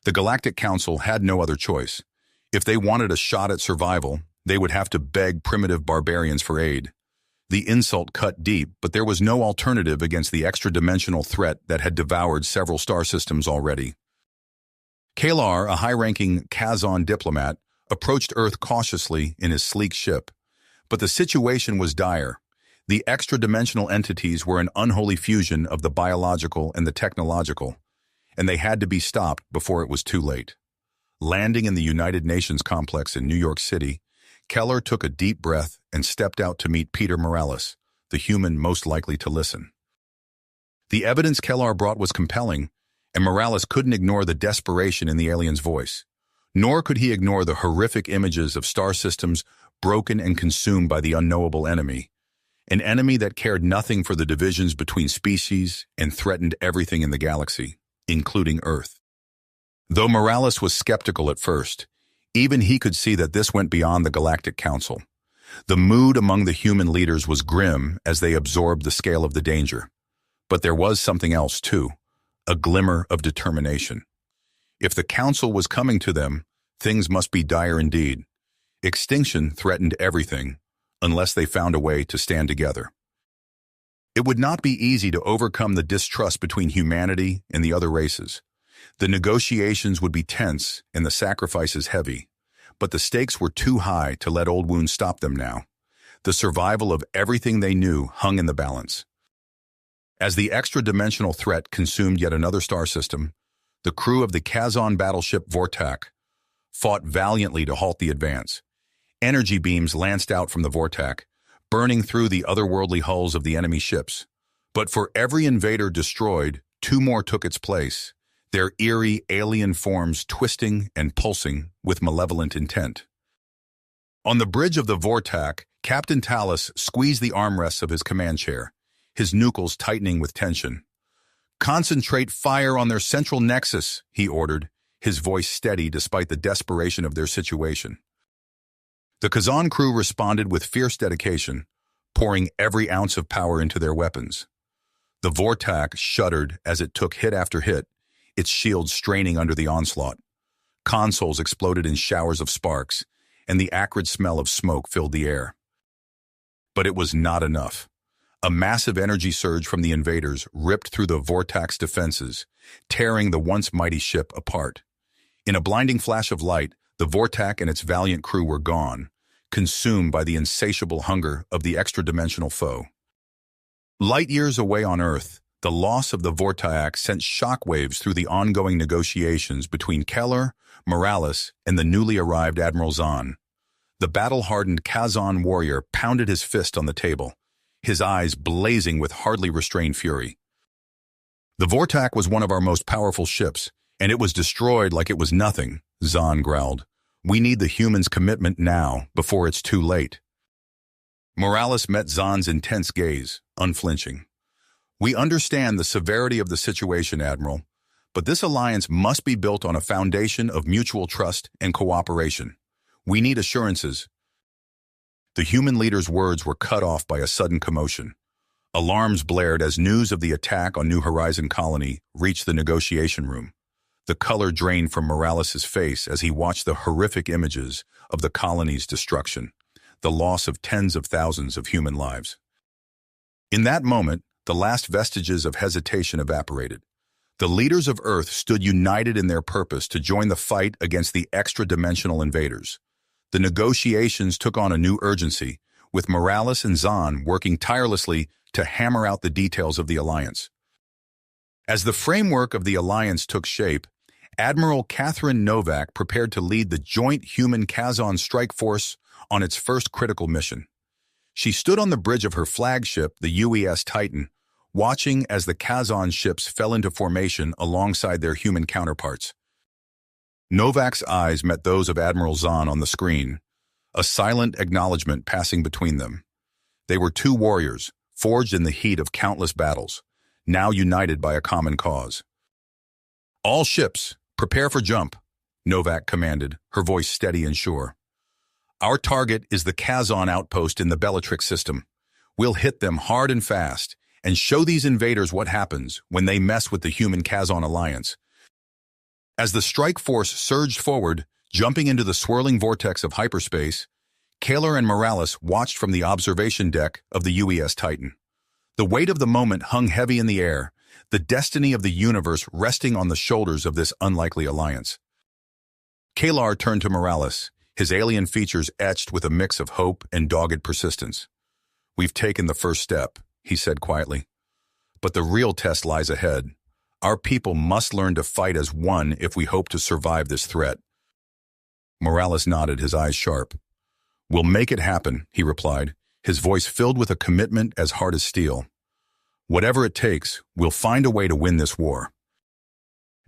The Galactic Council had no other choice. If they wanted a shot at survival, they would have to beg primitive barbarians for aid. The insult cut deep, but there was no alternative against the extra-dimensional threat that had devoured several star systems already. Kalar, a high-ranking Kazon diplomat, approached Earth cautiously in his sleek ship. But the situation was dire. The extra-dimensional entities were an unholy fusion of the biological and the technological, and they had to be stopped before it was too late. Landing in the United Nations complex in New York City, Keller took a deep breath and stepped out to meet Peter Morales, the human most likely to listen. The evidence Keller brought was compelling, and Morales couldn't ignore the desperation in the alien's voice. Nor could he ignore the horrific images of star systems broken and consumed by the unknowable enemy, an enemy that cared nothing for the divisions between species and threatened everything in the galaxy, including Earth. Though Morales was skeptical at first, even he could see that this went beyond the Galactic Council. The mood among the human leaders was grim as they absorbed the scale of the danger. But there was something else, too, a glimmer of determination. If the Council was coming to them, things must be dire indeed. Extinction threatened everything, unless they found a way to stand together. It would not be easy to overcome the distrust between humanity and the other races. The negotiations would be tense and the sacrifices heavy, but the stakes were too high to let old wounds stop them now. The survival of everything they knew hung in the balance. As the extra-dimensional threat consumed yet another star system, the crew of the Kazon battleship Vortak fought valiantly to halt the advance. Energy beams lanced out from the Vortak, burning through the otherworldly hulls of the enemy ships. But for every invader destroyed, two more took its place, their eerie alien forms twisting and pulsing with malevolent intent. On the bridge of the Vortak, Captain Talus squeezed the armrests of his command chair, his nucleus tightening with tension. "Concentrate fire on their central nexus," he ordered, his voice steady despite the desperation of their situation. The Kazan crew responded with fierce dedication, pouring every ounce of power into their weapons. The Vortak shuddered as it took hit after hit, its shields straining under the onslaught. Consoles exploded in showers of sparks, and the acrid smell of smoke filled the air. But it was not enough. A massive energy surge from the invaders ripped through the Vortak's defenses, tearing the once mighty ship apart. In a blinding flash of light, the Vortak and its valiant crew were gone, consumed by the insatiable hunger of the extra-dimensional foe. Light years away on Earth, the loss of the Vortak sent shockwaves through the ongoing negotiations between Keller, Morales, and the newly arrived Admiral Zahn. The battle-hardened Kazan warrior pounded his fist on the table, his eyes blazing with hardly restrained fury. "The Vortak was one of our most powerful ships, and it was destroyed like it was nothing," Zahn growled. "We need the humans' commitment now, before it's too late." Morales met Zahn's intense gaze, unflinching. "We understand the severity of the situation, Admiral, but this alliance must be built on a foundation of mutual trust and cooperation. We need assurances." The human leader's words were cut off by a sudden commotion. Alarms blared as news of the attack on New Horizon Colony reached the negotiation room. The color drained from Morales' face as he watched the horrific images of the colony's destruction, the loss of tens of thousands of human lives. In that moment, the last vestiges of hesitation evaporated. The leaders of Earth stood united in their purpose to join the fight against the extra-dimensional invaders. The negotiations took on a new urgency, with Morales and Zahn working tirelessly to hammer out the details of the alliance. As the framework of the alliance took shape, Admiral Catherine Novak prepared to lead the joint human-Kazon strike force on its first critical mission. She stood on the bridge of her flagship, the UES Titan, watching as the Kazan ships fell into formation alongside their human counterparts. Novak's eyes met those of Admiral Zahn on the screen, a silent acknowledgement passing between them. They were two warriors, forged in the heat of countless battles, now united by a common cause. "All ships, prepare for jump," Novak commanded, her voice steady and sure. "Our target is the Kazan outpost in the Bellatrix system. We'll hit them hard and fast, and show these invaders what happens when they mess with the human-Kazan alliance." As the strike force surged forward, jumping into the swirling vortex of hyperspace, Kaler and Morales watched from the observation deck of the UES Titan. The weight of the moment hung heavy in the air, the destiny of the universe resting on the shoulders of this unlikely alliance. Kalar turned to Morales, his alien features etched with a mix of hope and dogged persistence. "We've taken the first step," he said quietly. "But the real test lies ahead. Our people must learn to fight as one if we hope to survive this threat." Morales nodded, his eyes sharp. "We'll make it happen," he replied, his voice filled with a commitment as hard as steel. "Whatever it takes, we'll find a way to win this war."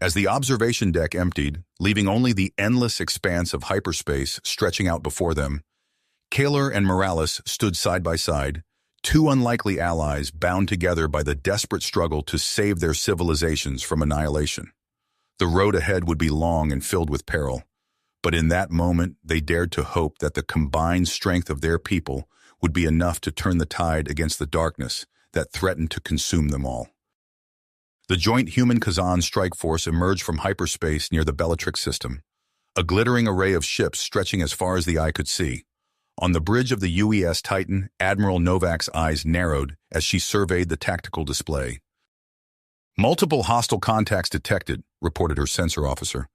As the observation deck emptied, leaving only the endless expanse of hyperspace stretching out before them, Kaler and Morales stood side by side, two unlikely allies bound together by the desperate struggle to save their civilizations from annihilation. The road ahead would be long and filled with peril, but in that moment they dared to hope that the combined strength of their people would be enough to turn the tide against the darkness that threatened to consume them all. The joint human-Kazan strike force emerged from hyperspace near the Bellatrix system, a glittering array of ships stretching as far as the eye could see. On the bridge of the UES Titan, Admiral Novak's eyes narrowed as she surveyed the tactical display. "Multiple hostile contacts detected," reported her sensor officer.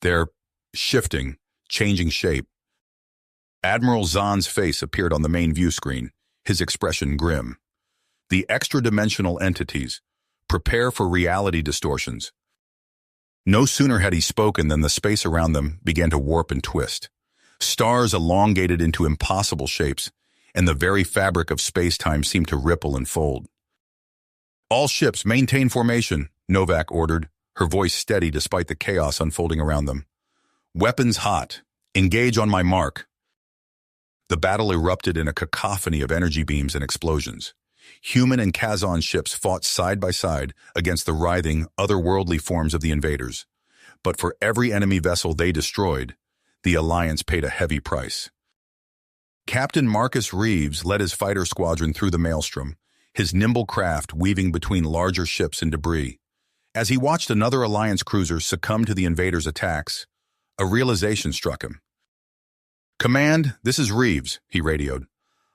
"They're shifting, changing shape." Admiral Zahn's face appeared on the main view screen, his expression grim. "The extradimensional entities. Prepare for reality distortions." No sooner had he spoken than the space around them began to warp and twist. Stars elongated into impossible shapes, and the very fabric of space-time seemed to ripple and fold. "All ships maintain formation," Novak ordered, her voice steady despite the chaos unfolding around them. "Weapons hot. Engage on my mark." The battle erupted in a cacophony of energy beams and explosions. Human and Kazan ships fought side by side against the writhing, otherworldly forms of the invaders. But for every enemy vessel they destroyed, the Alliance paid a heavy price. Captain Marcus Reeves led his fighter squadron through the maelstrom, his nimble craft weaving between larger ships and debris. As he watched another Alliance cruiser succumb to the invaders' attacks, a realization struck him. "Command, this is Reeves," he radioed.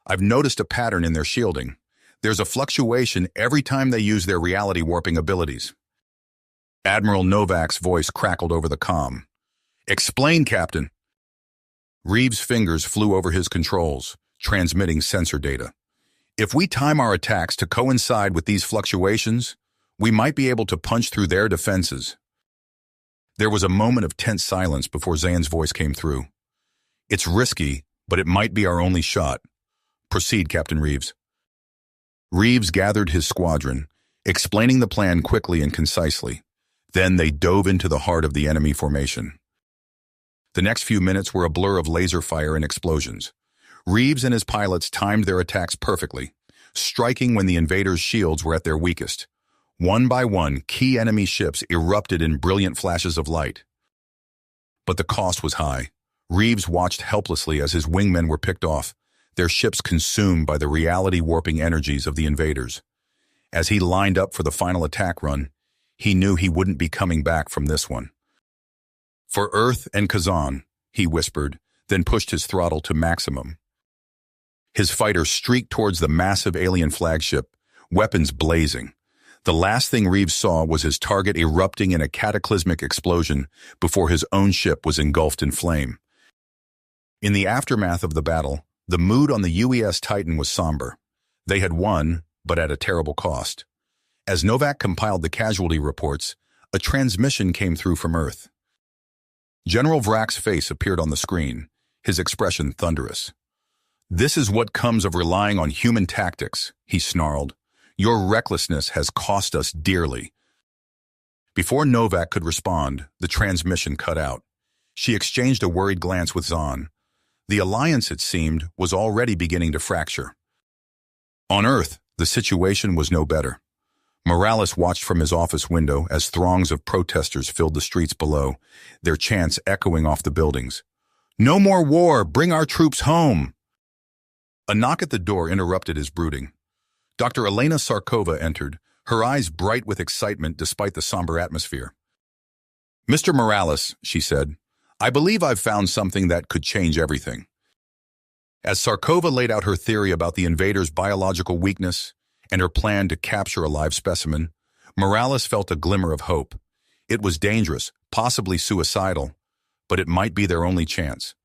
"I've noticed a pattern in their shielding. There's a fluctuation every time they use their reality warping abilities." Admiral Novak's voice crackled over the comm. "Explain, Captain." Reeves' fingers flew over his controls, transmitting sensor data. "If we time our attacks to coincide with these fluctuations, we might be able to punch through their defenses." There was a moment of tense silence before Zahn's voice came through. "It's risky, but it might be our only shot. Proceed, Captain Reeves." Reeves gathered his squadron, explaining the plan quickly and concisely. Then they dove into the heart of the enemy formation. The next few minutes were a blur of laser fire and explosions. Reeves and his pilots timed their attacks perfectly, striking when the invaders' shields were at their weakest. One by one, key enemy ships erupted in brilliant flashes of light. But the cost was high. Reeves watched helplessly as his wingmen were picked off, their ships consumed by the reality-warping energies of the invaders. As he lined up for the final attack run, he knew he wouldn't be coming back from this one. "For Earth and Kazan," he whispered, then pushed his throttle to maximum. His fighter streaked towards the massive alien flagship, weapons blazing. The last thing Reeves saw was his target erupting in a cataclysmic explosion before his own ship was engulfed in flame. In the aftermath of the battle, the mood on the UES Titan was somber. They had won, but at a terrible cost. As Novak compiled the casualty reports, a transmission came through from Earth. General Vrak's face appeared on the screen, his expression thunderous. "This is what comes of relying on human tactics," he snarled. "Your recklessness has cost us dearly." Before Novak could respond, the transmission cut out. She exchanged a worried glance with Zahn. The alliance, it seemed, was already beginning to fracture. On Earth, the situation was no better. Morales watched from his office window as throngs of protesters filled the streets below, their chants echoing off the buildings. "No more war! Bring our troops home!" A knock at the door interrupted his brooding. Dr. Elena Sarkova entered, her eyes bright with excitement despite the somber atmosphere. "Mr. Morales," she said, "I believe I've found something that could change everything." As Sarkova laid out her theory about the invader's biological weakness and her plan to capture a live specimen, Morales felt a glimmer of hope. It was dangerous, possibly suicidal, but it might be their only chance.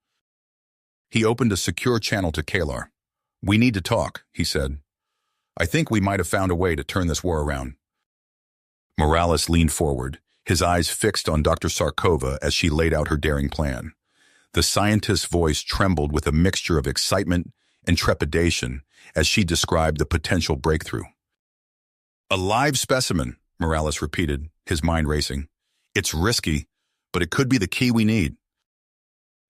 He opened a secure channel to Kalar. "We need to talk," he said. "I think we might have found a way to turn this war around." Morales leaned forward, his eyes fixed on Dr. Sarkova as she laid out her daring plan. The scientist's voice trembled with a mixture of excitement and trepidation as she described the potential breakthrough. "A live specimen," Morales repeated, his mind racing. "It's risky, but it could be the key we need."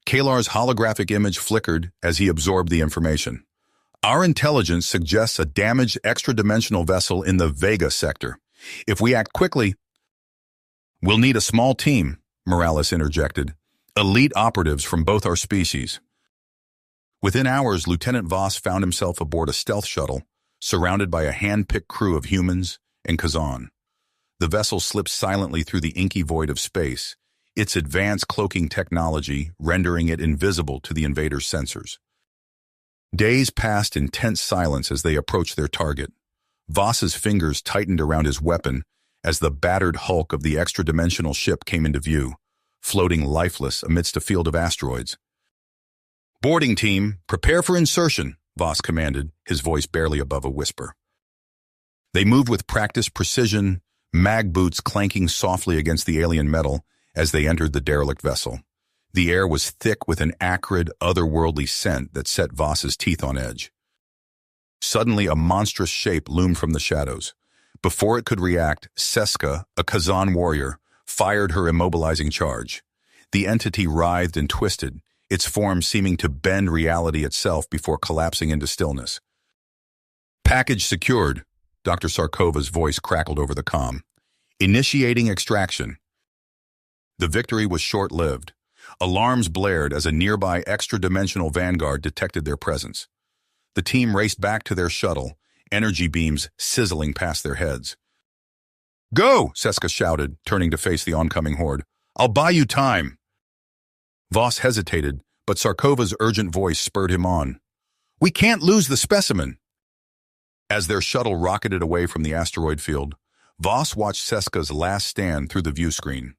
Kalar's holographic image flickered as he absorbed the information. "Our intelligence suggests a damaged extradimensional vessel in the Vega sector. If we act quickly—" "We'll need a small team," Morales interjected. "Elite operatives from both our species." Within hours, Lieutenant Voss found himself aboard a stealth shuttle, surrounded by a hand-picked crew of humans and Kazan. The vessel slipped silently through the inky void of space, its advanced cloaking technology rendering it invisible to the invader's sensors. Days passed in tense silence as they approached their target. Voss's fingers tightened around his weapon as the battered hulk of the extra-dimensional ship came into view, floating lifeless amidst a field of asteroids. "Boarding team, prepare for insertion," Voss commanded, his voice barely above a whisper. They moved with practiced precision, mag boots clanking softly against the alien metal as they entered the derelict vessel. The air was thick with an acrid, otherworldly scent that set Voss's teeth on edge. Suddenly, a monstrous shape loomed from the shadows. Before it could react, Seska, a Kazan warrior, fired her immobilizing charge. The entity writhed and twisted, its form seeming to bend reality itself before collapsing into stillness. "Package secured," Dr. Sarkova's voice crackled over the comm. "Initiating extraction." The victory was short-lived. Alarms blared as a nearby extra-dimensional vanguard detected their presence. The team raced back to their shuttle, energy beams sizzling past their heads. "Go!" Seska shouted, turning to face the oncoming horde. "I'll buy you time." Voss hesitated, but Sarkova's urgent voice spurred him on. "We can't lose the specimen." As their shuttle rocketed away from the asteroid field, Voss watched Seska's last stand through the view screen.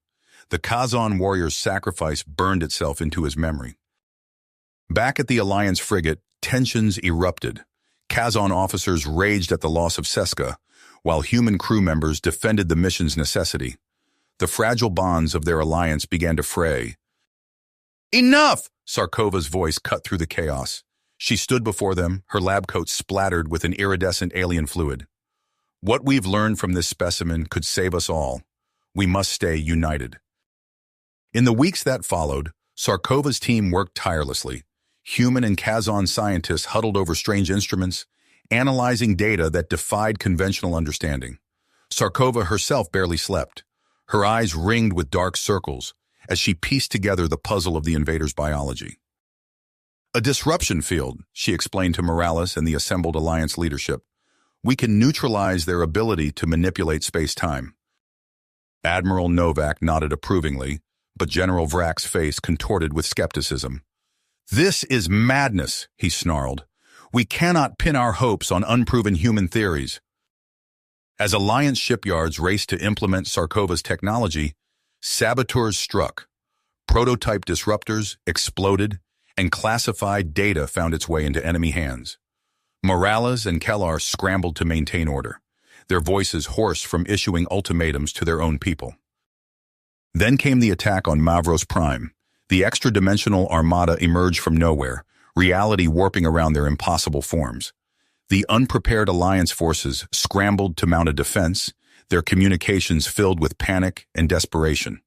The Kazan warrior's sacrifice burned itself into his memory. Back at the Alliance frigate, tensions erupted. Kazan officers raged at the loss of Seska, while human crew members defended the mission's necessity. The fragile bonds of their alliance began to fray. "Enough!" Sarkova's voice cut through the chaos. She stood before them, her lab coat splattered with an iridescent alien fluid. "What we've learned from this specimen could save us all. We must stay united." In the weeks that followed, Sarkova's team worked tirelessly. Human and Kazan scientists huddled over strange instruments, analyzing data that defied conventional understanding. Sarkova herself barely slept, her eyes ringed with dark circles as she pieced together the puzzle of the invader's biology. "A disruption field," she explained to Morales and the assembled Alliance leadership. "We can neutralize their ability to manipulate space-time." Admiral Novak nodded approvingly, but General Vrak's face contorted with skepticism. "This is madness," he snarled. "We cannot pin our hopes on unproven human theories." As Alliance shipyards raced to implement Sarkova's technology, saboteurs struck. Prototype disruptors exploded, and classified data found its way into enemy hands. Morales and Kellar scrambled to maintain order, their voices hoarse from issuing ultimatums to their own people. Then came the attack on Mavros Prime. The extra-dimensional armada emerged from nowhere, reality warping around their impossible forms. The unprepared Alliance forces scrambled to mount a defense, their communications filled with panic and desperation.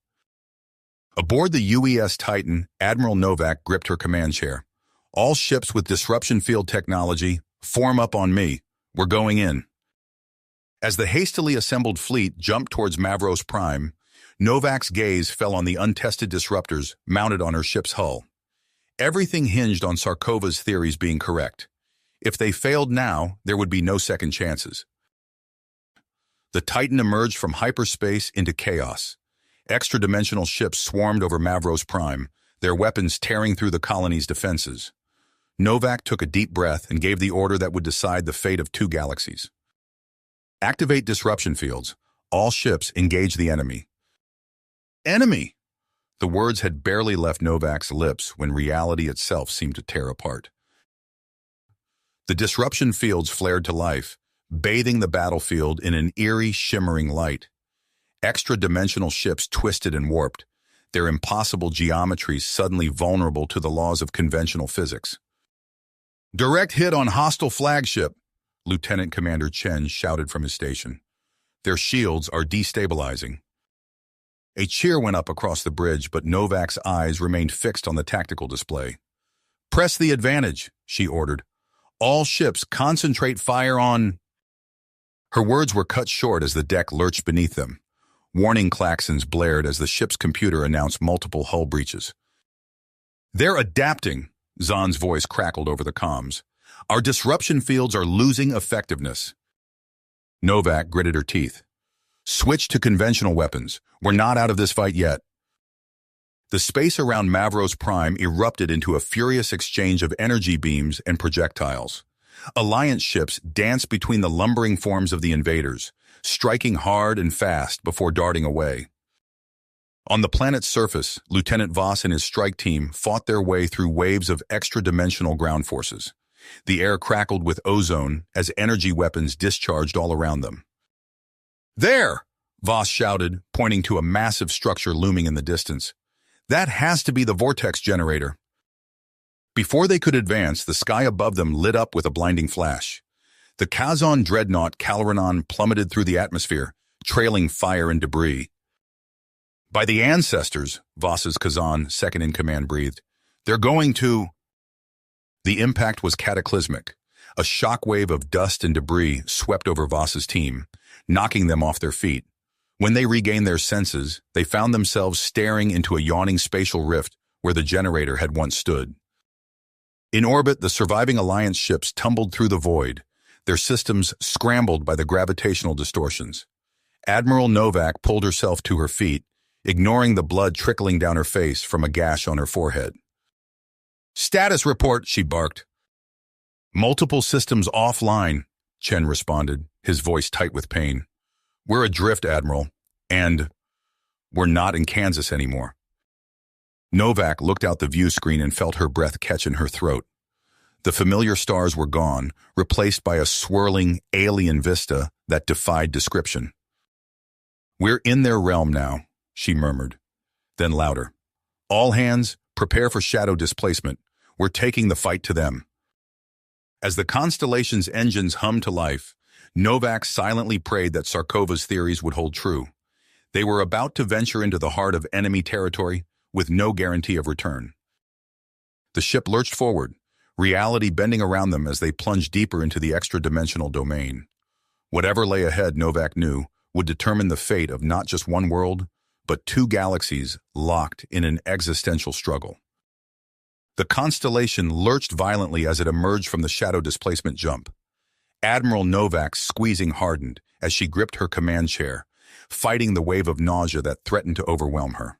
Aboard the UES Titan, Admiral Novak gripped her command chair. "All ships with disruption field technology, form up on me. We're going in." As the hastily assembled fleet jumped towards Mavros Prime, Novak's gaze fell on the untested disruptors mounted on her ship's hull. Everything hinged on Sarkova's theories being correct. If they failed now, there would be no second chances. The Titan emerged from hyperspace into chaos. Extradimensional ships swarmed over Mavros Prime, their weapons tearing through the colony's defenses. Novak took a deep breath and gave the order that would decide the fate of 2 galaxies. Activate disruption fields. All ships engage the enemy. Enemy! The words had barely left Novak's lips when reality itself seemed to tear apart. The disruption fields flared to life, bathing the battlefield in an eerie, shimmering light. Extra-dimensional ships twisted and warped, their impossible geometries suddenly vulnerable to the laws of conventional physics. "Direct hit on hostile flagship," Lieutenant Commander Chen shouted from his station. "Their shields are destabilizing." A cheer went up across the bridge, but Novak's eyes remained fixed on the tactical display. "Press the advantage," she ordered. "All ships concentrate fire on—" Her words were cut short as the deck lurched beneath them. Warning klaxons blared as the ship's computer announced multiple hull breaches. "They're adapting," Zahn's voice crackled over the comms. "Our disruption fields are losing effectiveness." Novak gritted her teeth. "Switch to conventional weapons. We're not out of this fight yet." The space around Mavros Prime erupted into a furious exchange of energy beams and projectiles. Alliance ships danced between the lumbering forms of the invaders, striking hard and fast before darting away. On the planet's surface, Lieutenant Voss and his strike team fought their way through waves of extra-dimensional ground forces. The air crackled with ozone as energy weapons discharged all around them. "There!" Voss shouted, pointing to a massive structure looming in the distance. "That has to be the vortex generator." Before they could advance, the sky above them lit up with a blinding flash. The Kazon dreadnought Calranon plummeted through the atmosphere, trailing fire and debris. "By the ancestors," Voss's Kazan, second-in-command, breathed. "They're going to—" The impact was cataclysmic. A shockwave of dust and debris swept over Voss's team, knocking them off their feet. When they regained their senses, they found themselves staring into a yawning spatial rift where the generator had once stood. In orbit, the surviving Alliance ships tumbled through the void, their systems scrambled by the gravitational distortions. Admiral Novak pulled herself to her feet, ignoring the blood trickling down her face from a gash on her forehead. "Status report," she barked. "Multiple systems offline," Chen responded, his voice tight with pain. "We're adrift, Admiral, and we're not in Kansas anymore." Novak looked out the view screen and felt her breath catch in her throat. The familiar stars were gone, replaced by a swirling, alien vista that defied description. "We're in their realm now," she murmured. Then louder. "All hands, prepare for shadow displacement. We're taking the fight to them." As the constellation's engines hummed to life, Novak silently prayed that Sarkova's theories would hold true. They were about to venture into the heart of enemy territory with no guarantee of return. The ship lurched forward, reality bending around them as they plunged deeper into the extra-dimensional domain. Whatever lay ahead, Novak knew, would determine the fate of not just one world, but 2 galaxies locked in an existential struggle. The constellation lurched violently as it emerged from the shadow displacement jump. Admiral Novak's squeezing hardened as she gripped her command chair, fighting the wave of nausea that threatened to overwhelm her.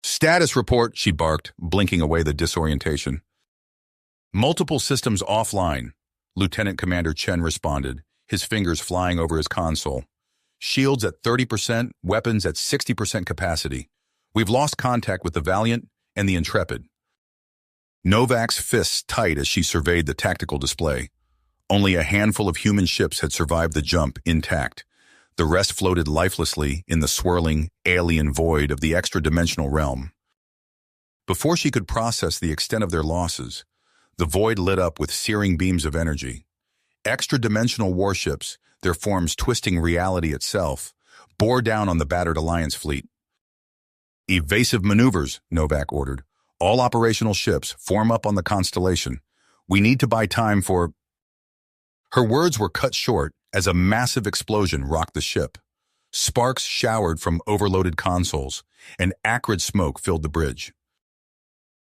"Status report," she barked, blinking away the disorientation. "Multiple systems offline," Lieutenant Commander Chen responded, his fingers flying over his console. "Shields at 30%, weapons at 60% capacity. We've lost contact with the Valiant and the Intrepid." Novak's fists tight as she surveyed the tactical display. Only a handful of human ships had survived the jump intact. The rest floated lifelessly in the swirling, alien void of the extra-dimensional realm. Before she could process the extent of their losses, the void lit up with searing beams of energy. Extra-dimensional warships, their forms twisting reality itself, bore down on the battered Alliance fleet. "Evasive maneuvers," Novak ordered. "All operational ships form up on the constellation. We need to buy time for—" Her words were cut short as a massive explosion rocked the ship. Sparks showered from overloaded consoles, and acrid smoke filled the bridge.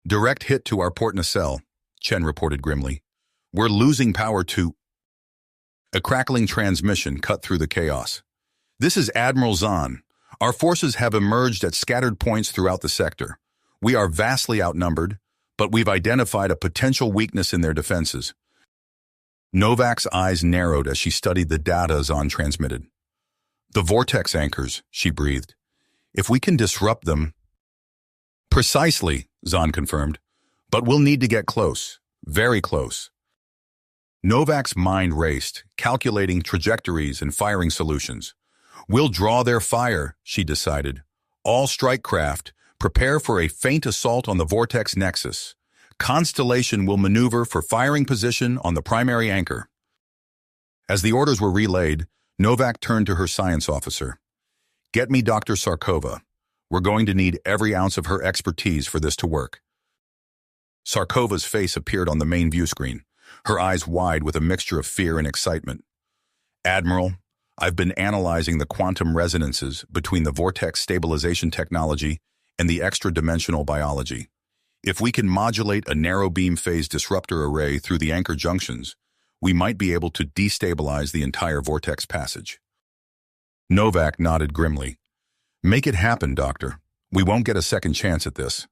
"Direct hit to our port nacelle," Chen reported grimly. "We're losing power to—" A crackling transmission cut through the chaos. "This is Admiral Zahn. Our forces have emerged at scattered points throughout the sector. We are vastly outnumbered, but we've identified a potential weakness in their defenses. Novak's eyes narrowed as she studied the data Zahn transmitted. The vortex anchors, she breathed. If we can disrupt them... Precisely, Zahn confirmed. But we'll need to get close. Very close. Novak's mind raced, calculating trajectories and firing solutions. We'll draw their fire, she decided. All strike craft, prepare for a feint assault on the vortex nexus. Constellation will maneuver for firing position on the primary anchor. As the orders were relayed, Novak turned to her science officer. Get me Dr. Sarkova. We're going to need every ounce of her expertise for this to work. Sarkova's face appeared on the main view screen, her eyes wide with a mixture of fear and excitement. Admiral, I've been analyzing the quantum resonances between the vortex stabilization technology and the extra-dimensional biology. If we can modulate a narrow beam phase disruptor array through the anchor junctions, we might be able to destabilize the entire vortex passage. Novak nodded grimly. Make it happen, Doctor. We won't get a second chance at this.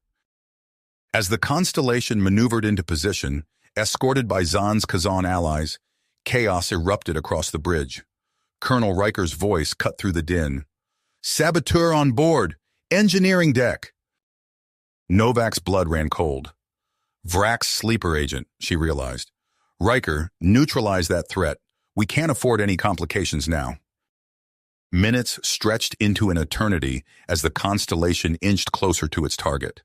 As the constellation maneuvered into position, escorted by Zahn's Kazan allies, chaos erupted across the bridge. Colonel Riker's voice cut through the din. Saboteur on board! Engineering deck! Novak's blood ran cold. Vrak's sleeper agent, she realized. Riker, neutralize that threat. We can't afford any complications now. Minutes stretched into an eternity as the constellation inched closer to its target.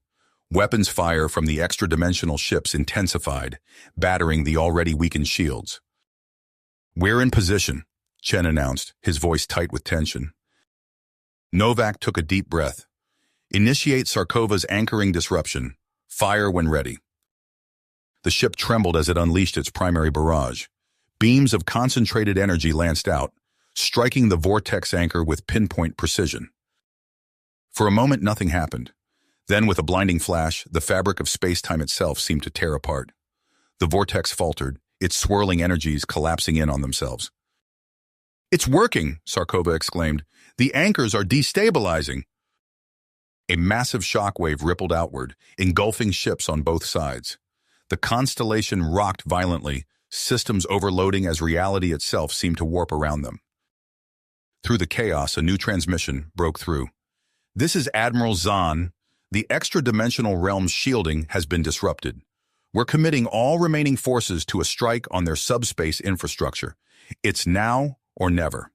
Weapons fire from the extra-dimensional ships intensified, battering the already weakened shields. We're in position, Chen announced, his voice tight with tension. Novak took a deep breath. Initiate Sarkova's anchoring disruption. Fire when ready. The ship trembled as it unleashed its primary barrage. Beams of concentrated energy lanced out, striking the vortex anchor with pinpoint precision. For a moment, nothing happened. Then, with a blinding flash, the fabric of space-time itself seemed to tear apart. The vortex faltered, its swirling energies collapsing in on themselves. It's working, Sarkova exclaimed. The anchors are destabilizing. A massive shockwave rippled outward, engulfing ships on both sides. The constellation rocked violently, systems overloading as reality itself seemed to warp around them. Through the chaos, a new transmission broke through. This is Admiral Zahn. The extra-dimensional realm's shielding has been disrupted. We're committing all remaining forces to a strike on their subspace infrastructure. It's now or never.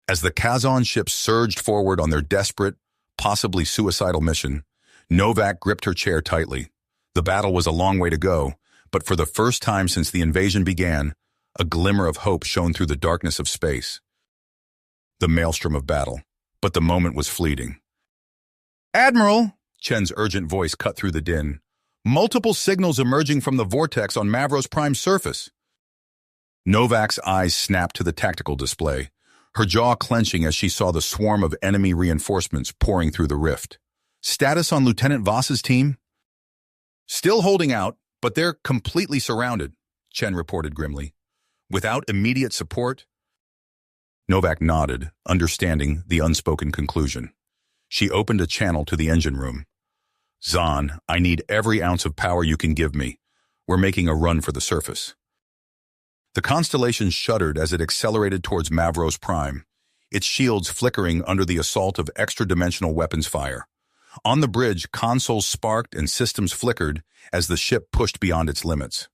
As the Kazan ships surged forward on their desperate, possibly suicidal mission, Novak gripped her chair tightly. The battle was a long way to go, but for the first time since the invasion began, a glimmer of hope shone through the darkness of space. The maelstrom of battle, but the moment was fleeting. Admiral, Chen's urgent voice cut through the din. Multiple signals emerging from the vortex on Mavros Prime's surface. Novak's eyes snapped to the tactical display, her jaw clenching as she saw the swarm of enemy reinforcements pouring through the rift. Status on Lieutenant Voss's team? Still holding out, but they're completely surrounded, Chen reported grimly. Without immediate support? Novak nodded, understanding the unspoken conclusion. She opened a channel to the engine room. Zahn, I need every ounce of power you can give me. We're making a run for the surface. The constellation shuddered as it accelerated towards Mavros Prime, its shields flickering under the assault of extra-dimensional weapons fire. On the bridge, consoles sparked and systems flickered as the ship pushed beyond its limits.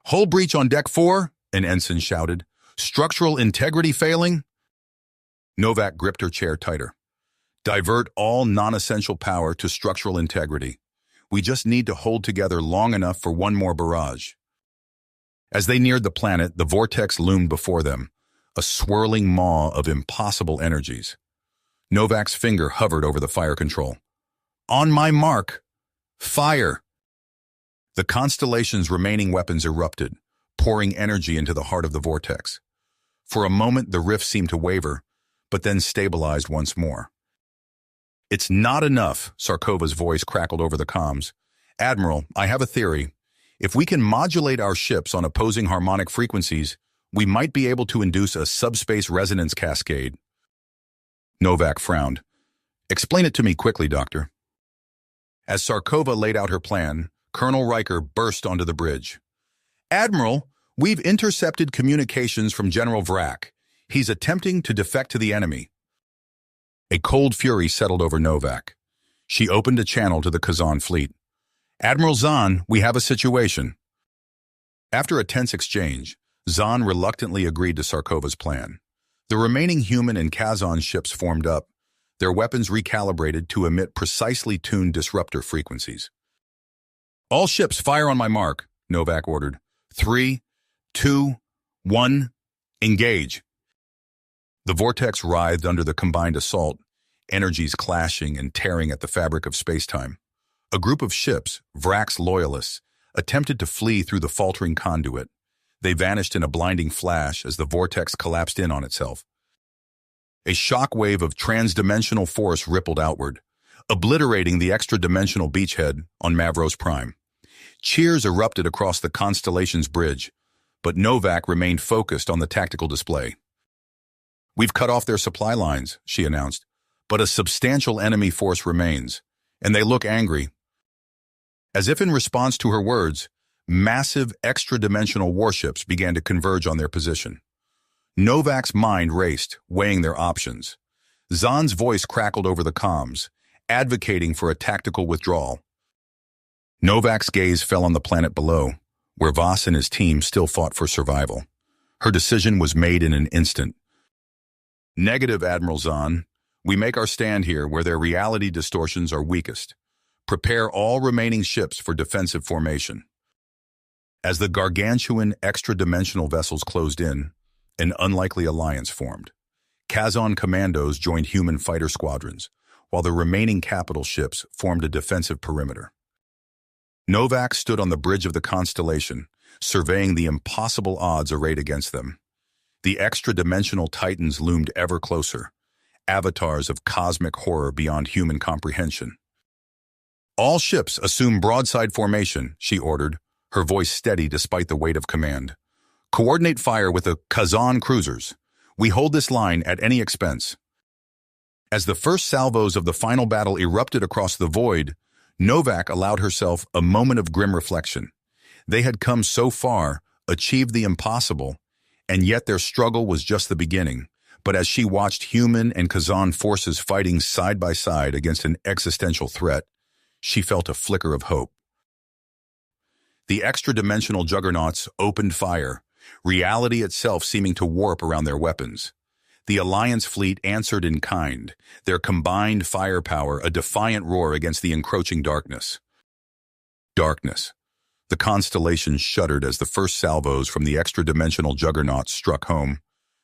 Hull breach on Deck 4, an ensign shouted. Structural integrity failing? Novak gripped her chair tighter. Divert all non-essential power to structural integrity. We just need to hold together long enough for one more barrage. As they neared the planet, the vortex loomed before them, a swirling maw of impossible energies. Novak's finger hovered over the fire control. On my mark! Fire! The constellation's remaining weapons erupted, pouring energy into the heart of the vortex. For a moment, the rift seemed to waver, but then stabilized once more. It's not enough, Sarkova's voice crackled over the comms. Admiral, I have a theory. If we can modulate our ships on opposing harmonic frequencies, we might be able to induce a subspace resonance cascade. Novak frowned. Explain it to me quickly, Doctor. As Sarkova laid out her plan, Colonel Riker burst onto the bridge. Admiral, we've intercepted communications from General Vrak. He's attempting to defect to the enemy. A cold fury settled over Novak. She opened a channel to the Kazan fleet. Admiral Zahn, we have a situation. After a tense exchange, Zahn reluctantly agreed to Sarkova's plan. The remaining human and Kazan ships formed up, their weapons recalibrated to emit precisely tuned disruptor frequencies. All ships fire on my mark, Novak ordered. 3, 2, 1, engage. The vortex writhed under the combined assault, energies clashing and tearing at the fabric of spacetime. A group of ships, Vrak's loyalists, attempted to flee through the faltering conduit. They vanished in a blinding flash as the vortex collapsed in on itself. A shock wave of transdimensional force rippled outward, obliterating the extra-dimensional beachhead on Mavros Prime. Cheers erupted across the constellation's bridge, but Novak remained focused on the tactical display. We've cut off their supply lines, she announced, but a substantial enemy force remains, and they look angry. As if in response to her words, massive extra-dimensional warships began to converge on their position. Novak's mind raced, weighing their options. Zahn's voice crackled over the comms, advocating for a tactical withdrawal. Novak's gaze fell on the planet below, where Voss and his team still fought for survival. Her decision was made in an instant. Negative, Admiral Zahn. We make our stand here where their reality distortions are weakest. Prepare all remaining ships for defensive formation. As the gargantuan extra-dimensional vessels closed in, an unlikely alliance formed. Kazan commandos joined human fighter squadrons, while the remaining capital ships formed a defensive perimeter. Novak stood on the bridge of the constellation, surveying the impossible odds arrayed against them. The extra-dimensional titans loomed ever closer, avatars of cosmic horror beyond human comprehension. All ships assume broadside formation, she ordered, her voice steady despite the weight of command. Coordinate fire with the Kazan cruisers. We hold this line at any expense. As the first salvos of the final battle erupted across the void, Novak allowed herself a moment of grim reflection. They had come so far, achieved the impossible, and yet their struggle was just the beginning. But as she watched human and Kazan forces fighting side by side against an existential threat, she felt a flicker of hope. The extra-dimensional juggernauts opened fire, reality itself seeming to warp around their weapons. The Alliance fleet answered in kind, their combined firepower a defiant roar against the encroaching darkness. Darkness. The constellation shuddered as the first salvos from the extra-dimensional juggernauts struck home,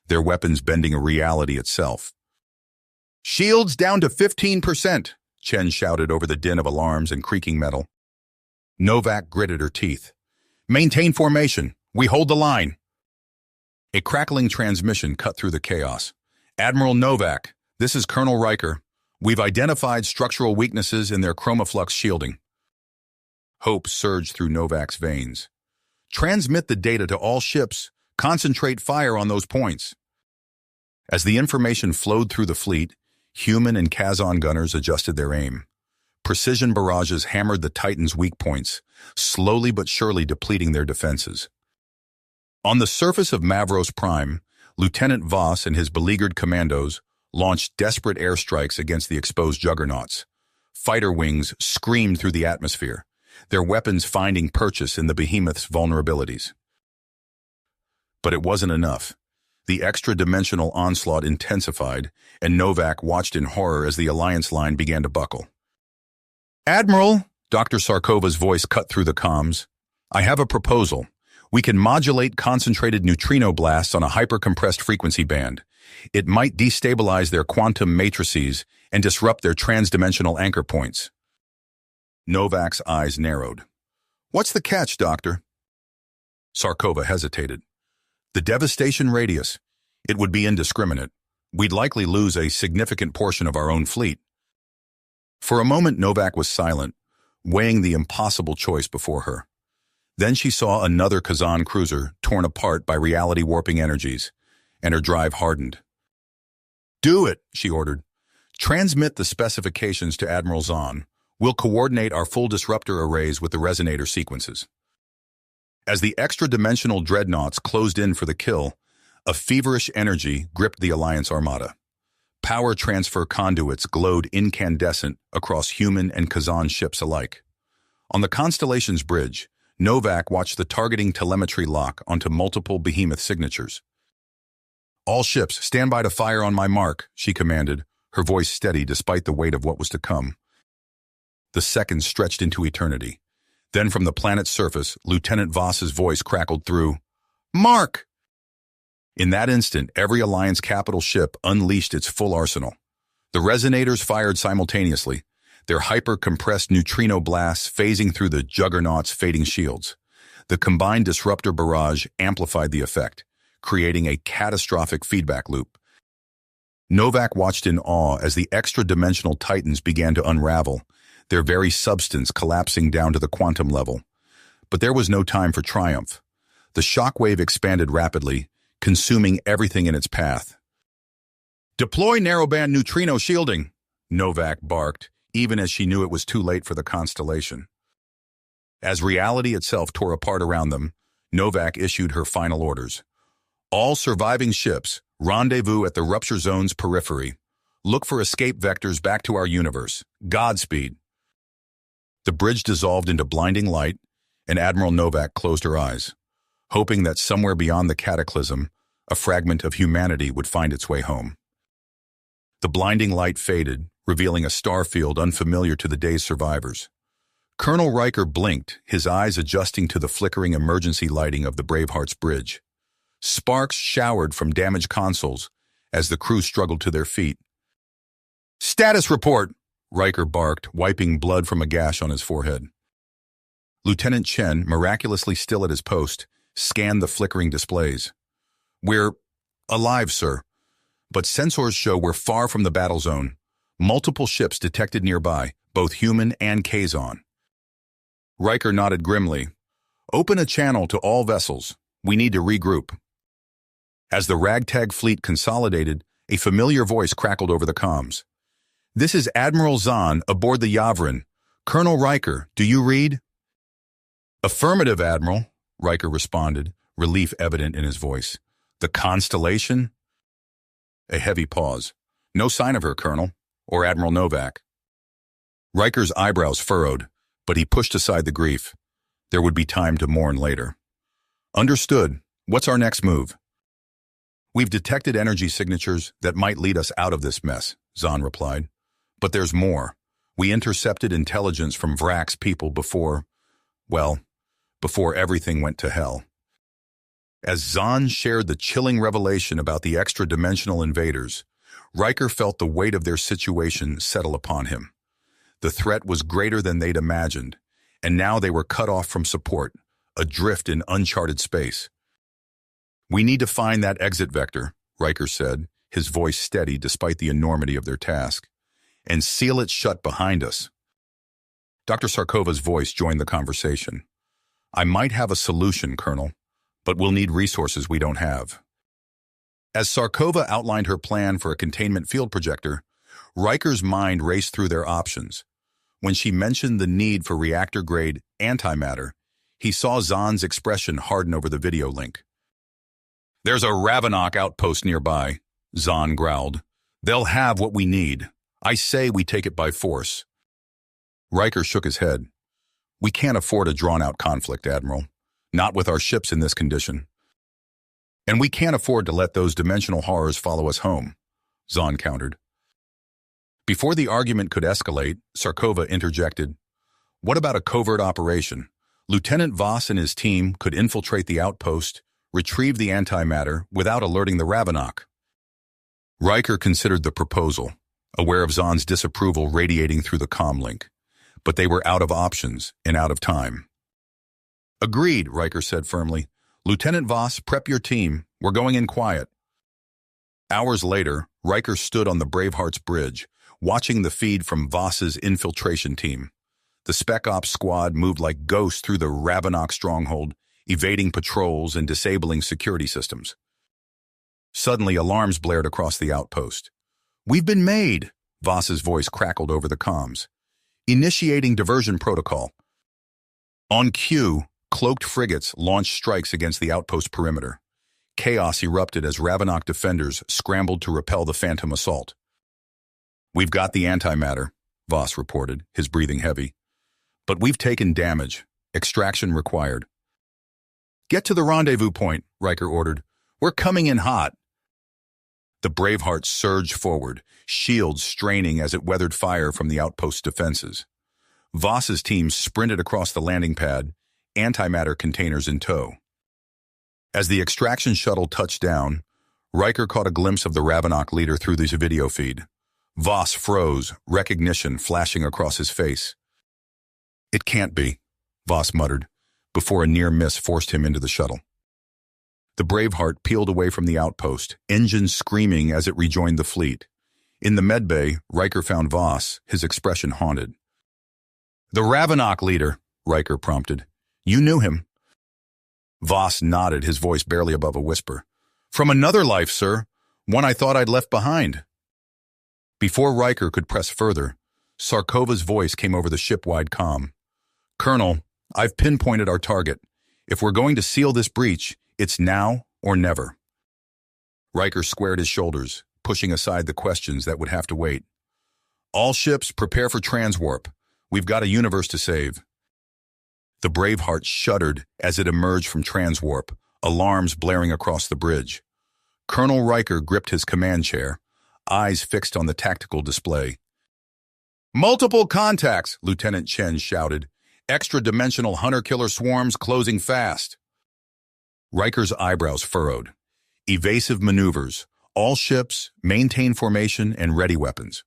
their weapons bending a reality itself. Shields down to 15%, Chen shouted over the din of alarms and creaking metal. Novak gritted her teeth. Maintain formation. We hold the line. A crackling transmission cut through the chaos. Admiral Novak, this is Colonel Riker. We've identified structural weaknesses in their chromaflux shielding. Hope surged through Novak's veins. Transmit the data to all ships. Concentrate fire on those points. As the information flowed through the fleet, human and Kazan gunners adjusted their aim. Precision barrages hammered the Titan's weak points, slowly but surely depleting their defenses. On the surface of Mavros Prime, Lieutenant Voss and his beleaguered commandos launched desperate airstrikes against the exposed juggernauts. Fighter wings screamed through the atmosphere, their weapons finding purchase in the behemoth's vulnerabilities. But it wasn't enough. The extra-dimensional onslaught intensified, and Novak watched in horror as the Alliance line began to buckle. Admiral, Dr. Sarkova's voice cut through the comms. I have a proposal. We can modulate concentrated neutrino blasts on a hyper-compressed frequency band. It might destabilize their quantum matrices and disrupt their transdimensional anchor points. Novak's eyes narrowed. What's the catch, Doctor? Sarkova hesitated. The devastation radius. It would be indiscriminate. We'd likely lose a significant portion of our own fleet. For a moment, Novak was silent, weighing the impossible choice before her. Then she saw another Kazan cruiser torn apart by reality-warping energies, and her drive hardened. Do it, she ordered. Transmit the specifications to Admiral Zahn. We'll coordinate our full disruptor arrays with the resonator sequences. As the extra-dimensional dreadnoughts closed in for the kill, a feverish energy gripped the Alliance armada. Power transfer conduits glowed incandescent across human and Kazan ships alike. On the Constellation's bridge, Novak watched the targeting telemetry lock onto multiple behemoth signatures. "All ships, stand by to fire on my mark," she commanded, her voice steady despite the weight of what was to come. The seconds stretched into eternity. Then from the planet's surface, Lieutenant Voss's voice crackled through, "Mark!" In that instant, every Alliance capital ship unleashed its full arsenal. The resonators fired simultaneously, their hyper-compressed neutrino blasts phasing through the Juggernaut's fading shields. The combined disruptor barrage amplified the effect, creating a catastrophic feedback loop. Novak watched in awe as the extra-dimensional titans began to unravel, their very substance collapsing down to the quantum level. But there was no time for triumph. The shockwave expanded rapidly, consuming everything in its path. "Deploy narrowband neutrino shielding," Novak barked, even as she knew it was too late for the Constellation. As reality itself tore apart around them, Novak issued her final orders. "All surviving ships, rendezvous at the rupture zone's periphery. Look for escape vectors back to our universe. Godspeed." The bridge dissolved into blinding light, and Admiral Novak closed her eyes, hoping that somewhere beyond the cataclysm, a fragment of humanity would find its way home. The blinding light faded, revealing a star field unfamiliar to the day's survivors. Colonel Riker blinked, his eyes adjusting to the flickering emergency lighting of the Braveheart's bridge. Sparks showered from damaged consoles as the crew struggled to their feet. "Status report!" Riker barked, wiping blood from a gash on his forehead. Lieutenant Chen, miraculously still at his post, scanned the flickering displays. "We're alive, sir, but sensors show we're far from the battle zone. Multiple ships detected nearby, both human and Kazon." Riker nodded grimly. "Open a channel to all vessels. We need to regroup." As the ragtag fleet consolidated, a familiar voice crackled over the comms. "This is Admiral Zahn aboard the Yavrin. Colonel Riker, do you read?" "Affirmative, Admiral," Riker responded, relief evident in his voice. "The Constellation?" A heavy pause. "No sign of her, Colonel, or Admiral Novak." Riker's eyebrows furrowed, but he pushed aside the grief. There would be time to mourn later. "Understood. What's our next move?" "We've detected energy signatures that might lead us out of this mess," Zahn replied. "But there's more. We intercepted intelligence from Vrak's people before everything went to hell." As Zahn shared the chilling revelation about the extra-dimensional invaders, Riker felt the weight of their situation settle upon him. The threat was greater than they'd imagined, and now they were cut off from support, adrift in uncharted space. "We need to find that exit vector," Riker said, his voice steady despite the enormity of their task, "and seal it shut behind us." Dr. Sarkova's voice joined the conversation. "I might have a solution, Colonel, but we'll need resources we don't have." As Sarkova outlined her plan for a containment field projector, Riker's mind raced through their options. When she mentioned the need for reactor-grade antimatter, he saw Zahn's expression harden over the video link. "There's a Ravenok outpost nearby," Zahn growled. "They'll have what we need. I say we take it by force." Riker shook his head. "We can't afford a drawn-out conflict, Admiral. Not with our ships in this condition. And we can't afford to let those dimensional horrors follow us home," Zahn countered. Before the argument could escalate, Sarkova interjected. "What about a covert operation? Lieutenant Voss and his team could infiltrate the outpost, retrieve the antimatter without alerting the Ravenok." Riker considered the proposal, aware of Zahn's disapproval radiating through the comm link. But they were out of options and out of time. "Agreed," Riker said firmly. "Lieutenant Voss, prep your team. We're going in quiet." Hours later, Riker stood on the Braveheart's bridge, watching the feed from Voss's infiltration team. The Spec Ops squad moved like ghosts through the Ravenok stronghold, evading patrols and disabling security systems. Suddenly, alarms blared across the outpost. We've been made, Voss's voice crackled over the comms. Initiating diversion protocol. On cue, cloaked frigates launched strikes against the outpost perimeter. Chaos erupted as Ravenok defenders scrambled to repel the phantom assault. We've got the antimatter, Voss reported, his breathing heavy. But we've taken damage. Extraction required. Get to the rendezvous point, Riker ordered. We're coming in hot. The Braveheart surged forward, shields straining as it weathered fire from the outpost's defenses. Voss's team sprinted across the landing pad, antimatter containers in tow. As the extraction shuttle touched down, Riker caught a glimpse of the Ravenok leader through the video feed. Voss froze, recognition flashing across his face. It can't be, Voss muttered, before a near miss forced him into the shuttle. The Braveheart peeled away from the outpost, engines screaming as it rejoined the fleet. In the medbay, Riker found Voss, his expression haunted. The Ravenok leader, Riker prompted. You knew him. Voss nodded, his voice barely above a whisper. From another life, sir. One I thought I'd left behind. Before Riker could press further, Sarkova's voice came over the ship-wide comm. Colonel, I've pinpointed our target. If we're going to seal this breach, it's now or never. Riker squared his shoulders, pushing aside the questions that would have to wait. All ships, prepare for transwarp. We've got a universe to save. The Braveheart shuddered as it emerged from transwarp, alarms blaring across the bridge. Colonel Riker gripped his command chair, eyes fixed on the tactical display. Multiple contacts, Lieutenant Chen shouted. Extradimensional hunter-killer swarms closing fast. Riker's eyebrows furrowed. Evasive maneuvers. All ships, maintain formation and ready weapons.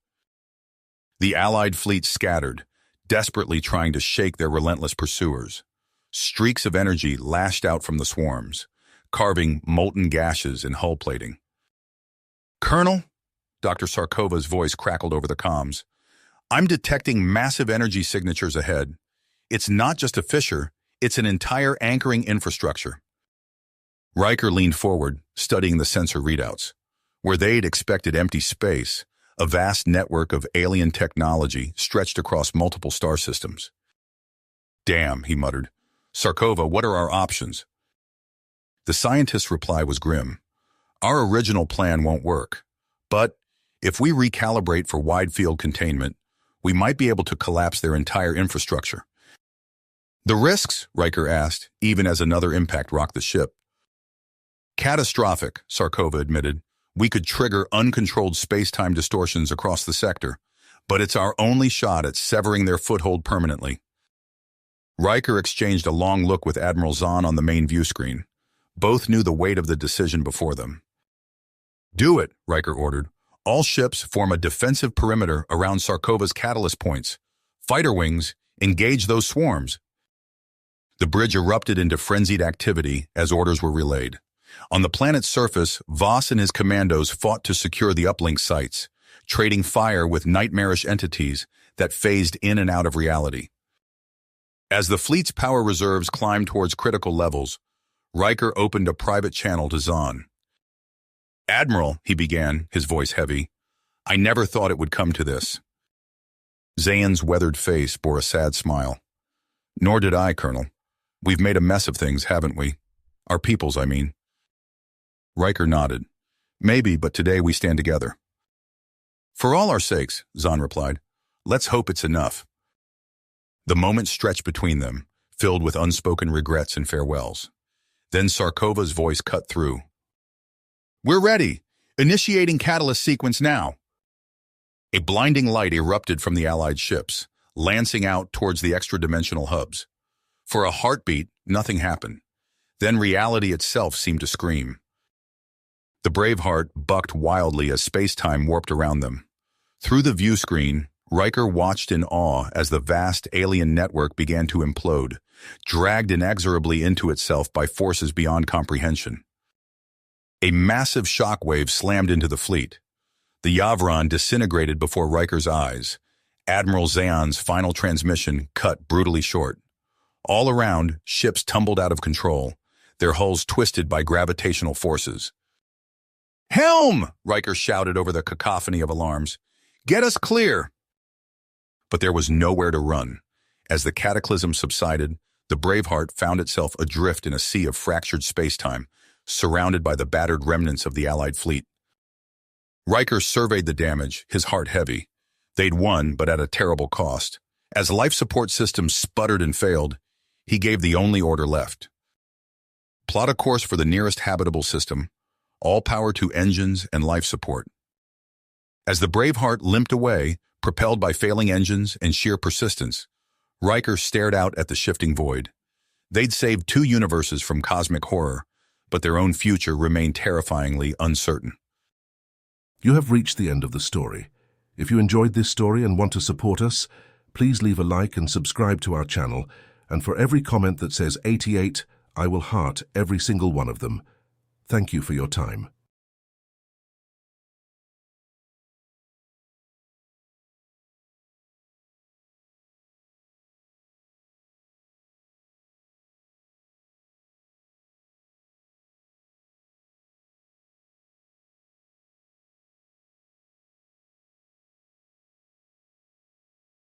The Allied fleet scattered, desperately trying to shake their relentless pursuers. Streaks of energy lashed out from the swarms, carving molten gashes in hull plating. Colonel, Dr. Sarkova's voice crackled over the comms. I'm detecting massive energy signatures ahead. It's not just a fissure, it's an entire anchoring infrastructure. Riker leaned forward, studying the sensor readouts. Where they'd expected empty space, a vast network of alien technology stretched across multiple star systems. Damn, he muttered. Sarkova, what are our options? The scientist's reply was grim. Our original plan won't work. But if we recalibrate for wide field containment, we might be able to collapse their entire infrastructure. The risks, Riker asked, even as another impact rocked the ship. Catastrophic, Sarkova admitted. We could trigger uncontrolled space-time distortions across the sector, but it's our only shot at severing their foothold permanently. Riker exchanged a long look with Admiral Zahn on the main view screen. Both knew the weight of the decision before them. Do it, Riker ordered. All ships form a defensive perimeter around Sarkova's catalyst points. Fighter wings, engage those swarms. The bridge erupted into frenzied activity as orders were relayed. On the planet's surface, Voss and his commandos fought to secure the uplink sites, trading fire with nightmarish entities that phased in and out of reality. As the fleet's power reserves climbed towards critical levels, Riker opened a private channel to Zahn. Admiral, he began, his voice heavy, I never thought it would come to this. Zahn's weathered face bore a sad smile. Nor did I, Colonel. We've made a mess of things, haven't we? Our peoples, I mean. Riker nodded. Maybe, but today we stand together. For all our sakes, Zahn replied. Let's hope it's enough. The moment stretched between them, filled with unspoken regrets and farewells. Then Sarkova's voice cut through. We're ready. Initiating catalyst sequence now. A blinding light erupted from the Allied ships, lancing out towards the extradimensional hubs. For a heartbeat, nothing happened. Then reality itself seemed to scream. The Braveheart bucked wildly as space-time warped around them. Through the view screen, Riker watched in awe as the vast alien network began to implode, dragged inexorably into itself by forces beyond comprehension. A massive shockwave slammed into the fleet. The Yavron disintegrated before Riker's eyes. Admiral Zahn's final transmission cut brutally short. All around, ships tumbled out of control, their hulls twisted by gravitational forces. "Helm!" Riker shouted over the cacophony of alarms. "Get us clear!" But there was nowhere to run. As the cataclysm subsided, the Braveheart found itself adrift in a sea of fractured space-time, surrounded by the battered remnants of the Allied fleet. Riker surveyed the damage, his heart heavy. They'd won, but at a terrible cost. As life support systems sputtered and failed, he gave the only order left. Plot a course for the nearest habitable system, all power to engines and life support. As the Braveheart limped away, propelled by failing engines and sheer persistence, Riker stared out at the shifting void. They'd saved 2 universes from cosmic horror, but their own future remained terrifyingly uncertain. You have reached the end of the story. If you enjoyed this story and want to support us, please leave a like and subscribe to our channel, and for every comment that says 88, I will heart every single one of them. Thank you for your time.